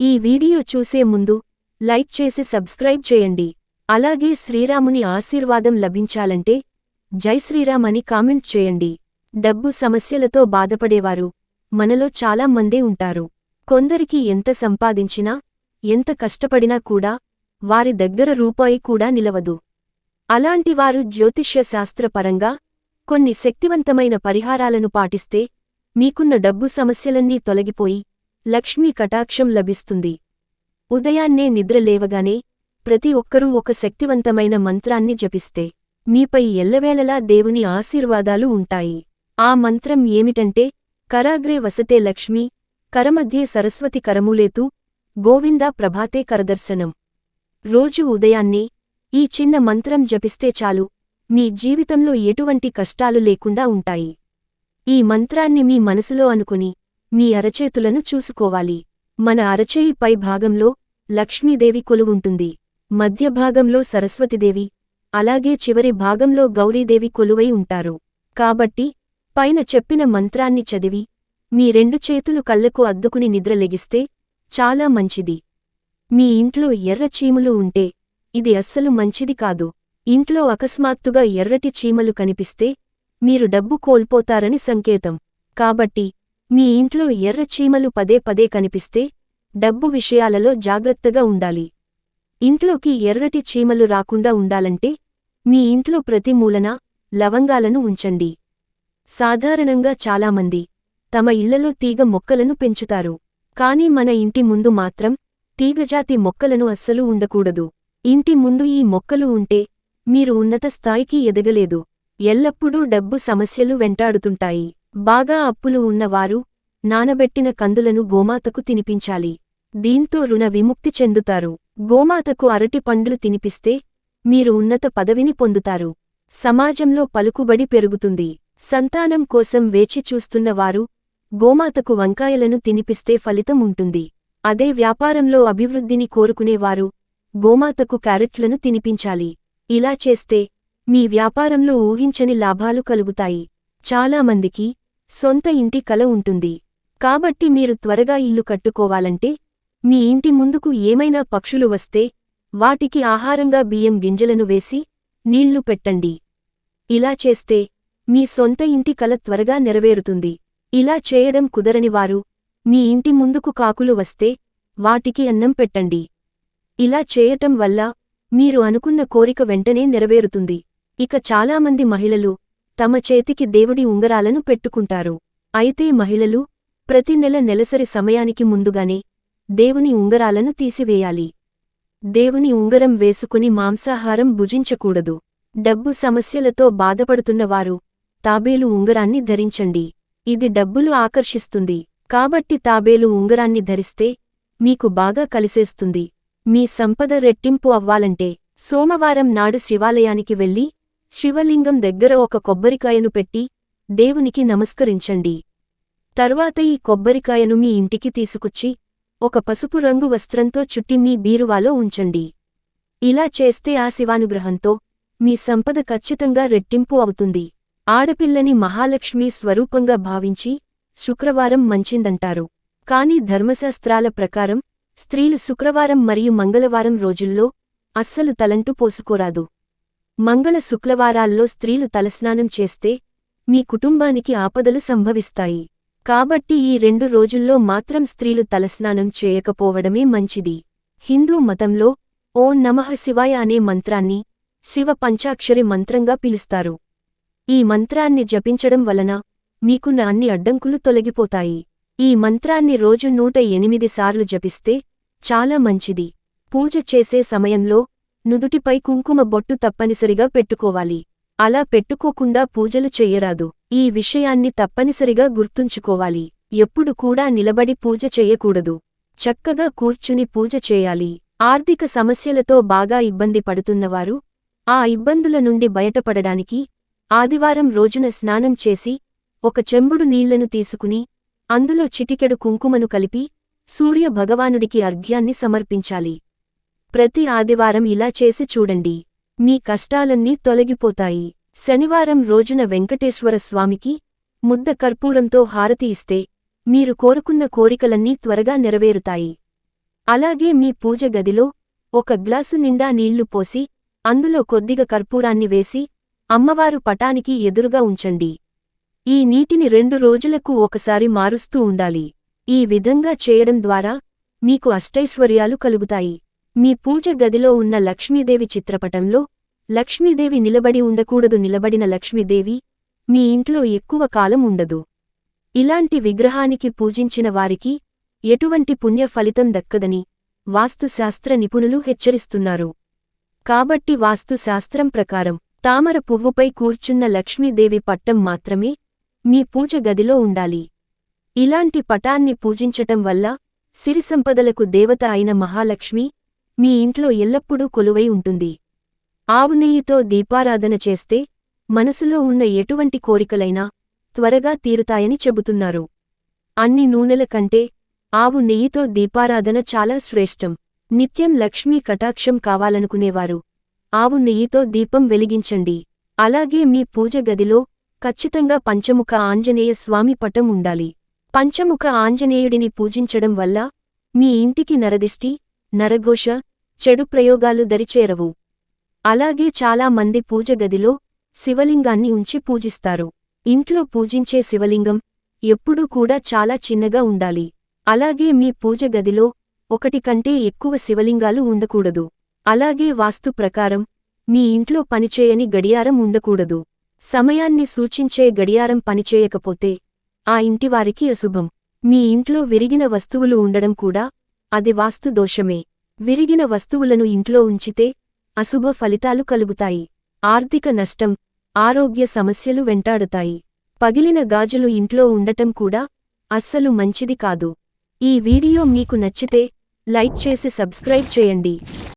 ఈ వీడియో చూసే ముందు లైక్ చేసి సబ్స్క్రైబ్ చేయండి. అలాగే శ్రీరాముని ఆశీర్వాదం లభించాలంటే జై శ్రీరామ్ అని కామెంట్ చేయండి. డబ్బు సమస్యలతో బాధపడేవారు మనలో చాలా మందే ఉంటారు. కొందరికి ఎంత సంపాదించినా ఎంత కష్టపడినా కూడా వారి దగ్గర రూపాయి కూడా నిలవదు. అలాంటివారు జ్యోతిష్య శాస్త్రపరంగా కొన్ని శక్తివంతమైన పరిహారాలను పాటిస్తే మీకున్న డబ్బు సమస్యలన్నీ తొలగిపోయి లక్ష్మీ కటాక్షం లభిస్తుంది. ఉదయాన్నే నిద్ర లేవగానే ప్రతి ఒక్కరూ ఒక శక్తివంతమైన మంత్రాన్ని జపిస్తే మీపై ఎల్లవేళలా దేవుని ఆశీర్వాదాలు ఉంటాయి. ఆ మంత్రం ఏమిటంటే కరాగ్రే వసతే లక్ష్మీ, కరమధ్యే సరస్వతి కరమూలేతు, గోవిందా ప్రభాతే కరదర్శనం. రోజు ఉదయాన్నే ఈ చిన్న మంత్రం జపిస్తే చాలు, మీ జీవితంలో ఎటువంటి కష్టాలు లేకుండా ఉంటాయి. ఈ మంత్రాన్ని మీ మనసులో అనుకుని మీ అరచేతులను చూసుకోవాలి. మన అరచేయి పై భాగంలో లక్ష్మీదేవి కొలువుంటుంది, మధ్య భాగంలో సరస్వతిదేవి, అలాగే చివరి భాగంలో గౌరీదేవి కొలువై ఉంటారు. కాబట్టి పైన చెప్పిన మంత్రాన్ని చదివి మీ రెండు చేతులు కళ్లకు అద్దుకుని నిద్రలెగిస్తే చాలా మంచిది. మీ ఇంట్లో ఎర్ర చీములు ఉంటే ఇది అస్సలు మంచిది కాదు. ఇంట్లో అకస్మాత్తుగా ఎర్రటి చీమలు కనిపిస్తే మీరు డబ్బు కోల్పోతారని సంకేతం. కాబట్టి మీ ఇంట్లో ఎర్ర చీమలు పదే పదే కనిపిస్తే డబ్బు విషయాలలో జాగ్రత్తగా ఉండాలి. ఇంట్లోకి ఎర్రటి చీమలు రాకుండా ఉండాలంటే మీ ఇంట్లో ప్రతి మూలన లవంగాలను ఉంచండి. సాధారణంగా చాలామంది తమ ఇళ్లలో తీగ మొక్కలను పెంచుతారు. కాని మన ఇంటి ముందు మాత్రం తీగజాతి మొక్కలను అస్సలు ఉండకూడదు. ఇంటి ముందు ఈ మొక్కలు ఉంటే మీరు ఉన్నత స్థాయికి ఎదగలేదు. ఎల్లప్పుడూ డబ్బు సమస్యలు వెంటాడుతుంటాయి. బాగా అప్పులు ఉన్నవారు నానబెట్టిన కందులను గోమాతకు తినిపించాలి. దీంతో రుణ విముక్తి చెందుతారు. గోమాతకు అరటి పండ్లు తినిపిస్తే మీరు ఉన్నత పదవిని పొందుతారు. సమాజంలో పలుకుబడి పెరుగుతుంది. సంతానం కోసం వేచి చూస్తున్నవారు గోమాతకు వంకాయలను తినిపిస్తే ఫలితం ఉంటుంది. అదే వ్యాపారంలో అభివృద్ధిని కోరుకునేవారు గోమాతకు క్యారెట్లను తినిపించాలి. ఇలా చేస్తే మీ వ్యాపారంలో ఊహించని లాభాలు కలుగుతాయి. చాలామందికి సొంత ఇంటి కల ఉంటుంది. కాబట్టి మీరు త్వరగా ఇల్లు కట్టుకోవాలంటే మీ ఇంటి ముందుకు ఏమైనా పక్షులు వస్తే వాటికి ఆహారంగా బియ్యం గింజలను వేసి నీళ్లు పెట్టండి. ఇలా చేస్తే మీ సొంత ఇంటి కల త్వరగా నెరవేరుతుంది. ఇలా చేయడం కుదరనివారు మీ ఇంటి ముందుకు కాకులు వస్తే వాటికి అన్నం పెట్టండి. ఇలా చేయటం వల్ల మీరు అనుకున్న కోరిక వెంటనే నెరవేరుతుంది. ఇక చాలామంది మహిళలు తమ చేతికి దేవుడి ఉంగరాలను పెట్టుకుంటారు. అయితే మహిళలు ప్రతి నెల నెలసరి సమయానికి ముందుగానే దేవుని ఉంగరాలను తీసివేయాలి. దేవుని ఉంగరం వేసుకుని మాంసాహారం భుజించకూడదు. డబ్బు సమస్యలతో బాధపడుతున్నవారు తాబేలు ఉంగరాన్ని ధరించండి. ఇది డబ్బులు ఆకర్షిస్తుంది. కాబట్టి తాబేలు ఉంగరాన్ని ధరిస్తే మీకు బాగా కలిసేస్తుంది. మీ సంపద రెట్టింపు అవ్వాలంటే సోమవారం నాడు శివాలయానికి వెళ్లి శివలింగం దగ్గర ఒక కొబ్బరికాయను పెట్టి దేవునికి నమస్కరించండి. తర్వాత ఈ కొబ్బరికాయను మీ ఇంటికి తీసుకొచ్చి ఒక పసుపు రంగు వస్త్రంతో చుట్టి మీ బీరువాలో ఉంచండి. ఇలా చేస్తే ఆ శివానుగ్రహంతో మీ సంపద ఖచ్చితంగా రెట్టింపు అవుతుంది. ఆడపిల్లని మహాలక్ష్మీ స్వరూపంగా భావించి శుక్రవారం మంచిందంటారు. కాని ధర్మశాస్త్రాల ప్రకారం స్త్రీలు శుక్రవారం మరియు మంగళవారం రోజుల్లో అస్సలు తలంటు పోసుకోరాదు. మంగళ శుక్రవారాల్లో స్త్రీలు తలస్నానం చేస్తే మీ కుటుంబానికి ఆపదలు సంభవిస్తాయి. కాబట్టి ఈ 2 రోజుల్లో మాత్రం స్త్రీలు తలస్నానం చేయకపోవడమే మంచిది. హిందూ మతంలో ఓం నమః శివాయ అనే మంత్రాన్ని శివ పంచాక్షరి మంత్రంగా పిలుస్తారు. ఈ మంత్రాన్ని జపించడం వలన మీకున్న అన్ని అడ్డంకులు తొలగిపోతాయి. ఈ మంత్రాన్ని రోజు 108 సార్లు జపిస్తే చాలా మంచిది. పూజ చేసే సమయంలో నుదుటిపై కుంకుమ బొట్టు తప్పనిసరిగా పెట్టుకోవాలి. అలా పెట్టుకోకుండా పూజలు చెయ్యరాదు. ఈ విషయాన్ని తప్పనిసరిగా గుర్తుంచుకోవాలి. ఎప్పుడు కూడా నిలబడి పూజ చెయ్యకూడదు. చక్కగా కూర్చుని పూజ చేయాలి. ఆర్థిక సమస్యలతో బాగా ఇబ్బంది పడుతున్నవారు ఆ ఇబ్బందుల నుండి బయటపడడానికి ఆదివారం రోజున స్నానం చేసి ఒక చెంబుడు నీళ్లను తీసుకుని అందులో చిటికెడు కుంకుమను కలిపి సూర్య భగవానుడికి అర్ఘ్యాన్ని సమర్పించాలి. ప్రతి ఆదివారం ఇలా చేసి చూడండి. మీ కష్టాలన్నీ తొలగిపోతాయి. శనివారం రోజున వెంకటేశ్వర స్వామికి ముద్ద కర్పూరంతో హారతి ఇస్తే మీరు కోరుకున్న కోరికలన్నీ త్వరగా నెరవేరుతాయి. అలాగే మీ పూజ గదిలో ఒక గ్లాసు నిండా నీళ్లు పోసి అందులో కొద్దిగా కర్పూరాన్ని వేసి అమ్మవారు పటానికి ఎదురుగా ఉంచండి. ఈ నీటిని 2 రోజులకు ఒకసారి మారుస్తూ ఉండాలి. ఈ విధంగా చేయడం ద్వారా మీకు అష్టైశ్వర్యాలు కలుగుతాయి. మీ పూజ గదిలో ఉన్న లక్ష్మీదేవి చిత్రపటంలో లక్ష్మీదేవి నిలబడి ఉండకూడదు. నిలబడిన లక్ష్మీదేవి మీ ఇంట్లో ఎక్కువ కాలం ఉండదు. ఇలాంటి విగ్రహానికి పూజించిన వారికి ఎటువంటి పుణ్య ఫలితం దక్కదని వాస్తుశాస్త్ర నిపుణులు హెచ్చరిస్తున్నారు. కాబట్టి వాస్తుశాస్త్రం ప్రకారం తామర పువ్వుపై కూర్చున్న లక్ష్మీదేవి పట్టం మాత్రమే మీ పూజ గదిలో ఉండాలి. ఇలాంటి పటాన్ని పూజించటం వల్ల సిరి సంపదలకు దేవత అయిన మహాలక్ష్మి మీ ఇంట్లో ఎల్లప్పుడూ కొలువై ఉంటుంది. ఆవు నెయ్యితో దీపారాధన చేస్తే మనసులో ఉన్న ఎటువంటి కోరికలైనా త్వరగా తీరుతాయని చెబుతున్నారు. అన్ని నూనెల కంటే ఆవు నెయ్యితో దీపారాధన చాలా శ్రేష్టం. నిత్యం లక్ష్మీ కటాక్షం కావాలనుకునేవారు ఆవు నెయ్యితో దీపం వెలిగించండి. అలాగే మీ పూజ గదిలో ఖచ్చితంగా పంచముఖ ఆంజనేయ స్వామి పటం ఉండాలి. పంచముఖ ఆంజనేయుడిని పూజించడం వల్ల మీ ఇంటికి నరదిష్టి, నరఘోష, చెడు ప్రయోగాలు దరిచేరవు. అలాగే చాలా మంది పూజ గదిలో శివలింగాన్ని ఉంచి పూజిస్తారు. ఇంట్లో పూజించే శివలింగం ఎప్పుడూ కూడా చాలా చిన్నగా ఉండాలి. అలాగే మీ పూజ గదిలో 1 కంటే ఎక్కువ శివలింగాలు ఉండకూడదు. అలాగే వాస్తు ప్రకారం మీ ఇంట్లో పనిచేయని గడియారం ఉండకూడదు. సమయాన్ని సూచించే గడియారం పనిచేయకపోతే ఆ ఇంటివారికి అశుభం. మీ ఇంట్లో విరిగిన వస్తువులు ఉండడం కూడా అది వాస్తు దోషమే. విరిగిన వస్తువులను ఇంట్లో ఉంచితే అశుభ ఫలితాలు కలుగుతాయి. ఆర్థిక నష్టం, ఆరోగ్య సమస్యలు వెంటాడుతాయి. పగిలిన గాజులు ఇంట్లో ఉండటం కూడా అస్సలు మంచిది కాదు. ఈ వీడియో మీకు నచ్చితే లైక్ చేసి సబ్స్క్రైబ్ చేయండి.